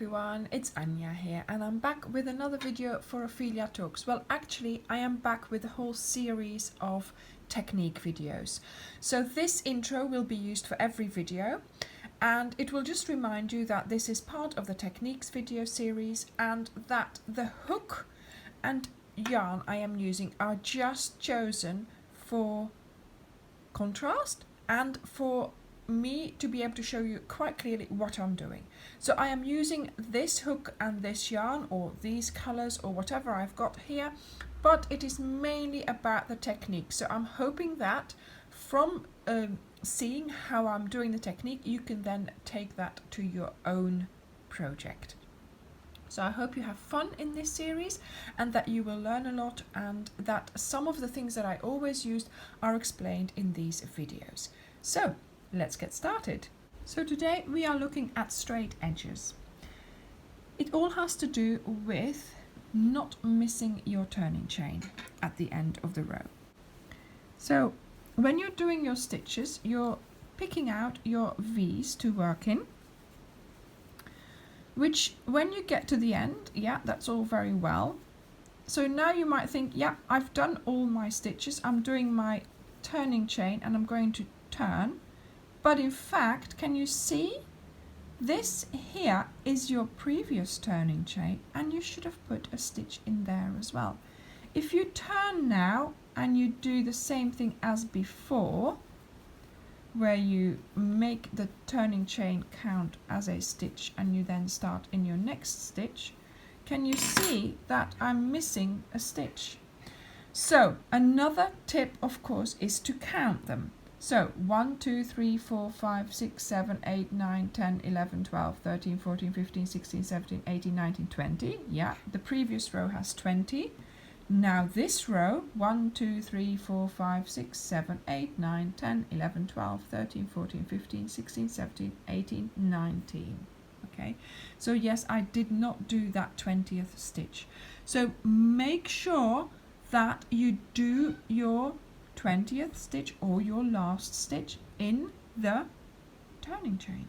everyone, it's Anja here and I'm back with another video for Ophelia Talks. Well, actually I am back with a whole series of technique videos. So this intro will be used for every video and it will just remind you that this is part of the techniques video series and that the hook and yarn I am using are just chosen for contrast and for me to be able to show you quite clearly what I'm doing. So I am using this hook and this yarn or these colors or whatever I've got here, but it is mainly about the technique. So I'm hoping that from seeing how I'm doing the technique, you can then take that to your own project. So I hope you have fun in this series and that you will learn a lot and that some of the things that I always used are explained in these videos. So let's get started. So today we are looking at straight edges. It all has to do with not missing your turning chain at the end of the row. So when you're doing your stitches, you're picking out your V's to work in, which when you get to the end, yeah, that's all very well. So now you might think, yeah, I've done all my stitches, I'm doing my turning chain and I'm going to turn. But in fact, can you see? This here is your previous turning chain and you should have put a stitch in there as well. If you turn now and you do the same thing as before, where you make the turning chain count as a stitch and you then start in your next stitch, can you see that I'm missing a stitch? So another tip, of course, is to count them. So 1, 2, 3, 4, 5, 6, 7, 8, 9, 10, 11, 12, 13, 14, 15, 16, 17, 18, 19, 20. Yeah, the previous row has 20. Now this row, 1, 2, 3, 4, 5, 6, 7, 8, 9, 10, 11, 12, 13, 14, 15, 16, 17, 18, 19. Okay, so yes, I did not do that 20th stitch. So make sure that you do your 20th stitch or your last stitch in the turning chain.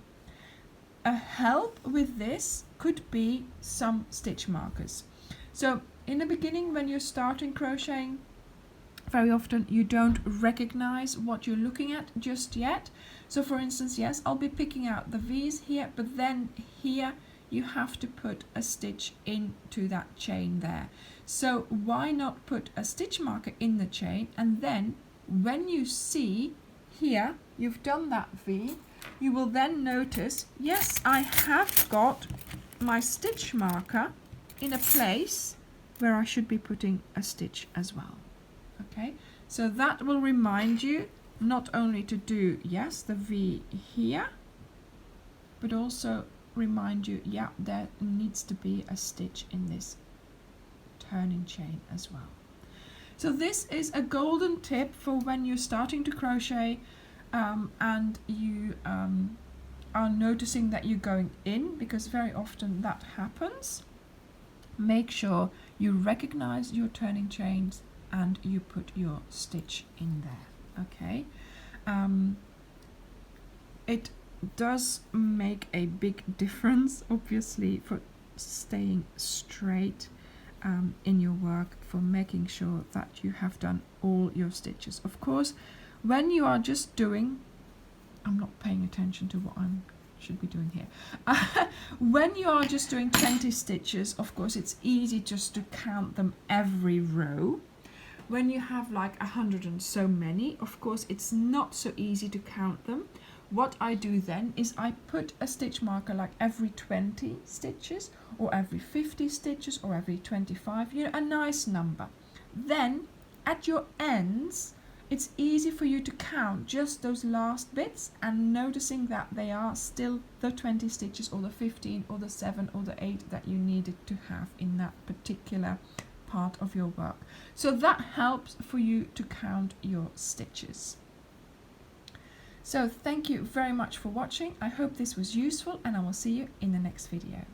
A help with this could be some stitch markers. So in the beginning, when you're starting crocheting, very often you don't recognize what you're looking at just yet. So for instance, yes, I'll be picking out the V's here, but then here you have to put a stitch into that chain there. So why not put a stitch marker in the chain, and then when you see here you've done that V, you will then notice, yes, I have got my stitch marker in a place where I should be putting a stitch as well. Okay, so that will remind you not only to do, yes, the V here, but also remind you, yeah, there needs to be a stitch in this turning chain as well. So this is a golden tip for when you're starting to crochet and you are noticing that you're going in, because very often that happens. Make sure you recognize your turning chains and you put your stitch in there. Okay, it does make a big difference, obviously, for staying straight in your work, for making sure that you have done all your stitches. Of course, when you are just doing, I'm not paying attention to what I should be doing here. When you are just doing 20 stitches, of course, it's easy just to count them every row. When you have like 100 and so many, of course, it's not so easy to count them. What I do then is I put a stitch marker like every 20 stitches or every 50 stitches or every 25, you know, a nice number. Then at your ends, it's easy for you to count just those last bits and noticing that they are still the 20 stitches or the 15 or the 7 or the 8 that you needed to have in that particular part of your work. So that helps for you to count your stitches. So thank you very much for watching. I hope this was useful and I will see you in the next video.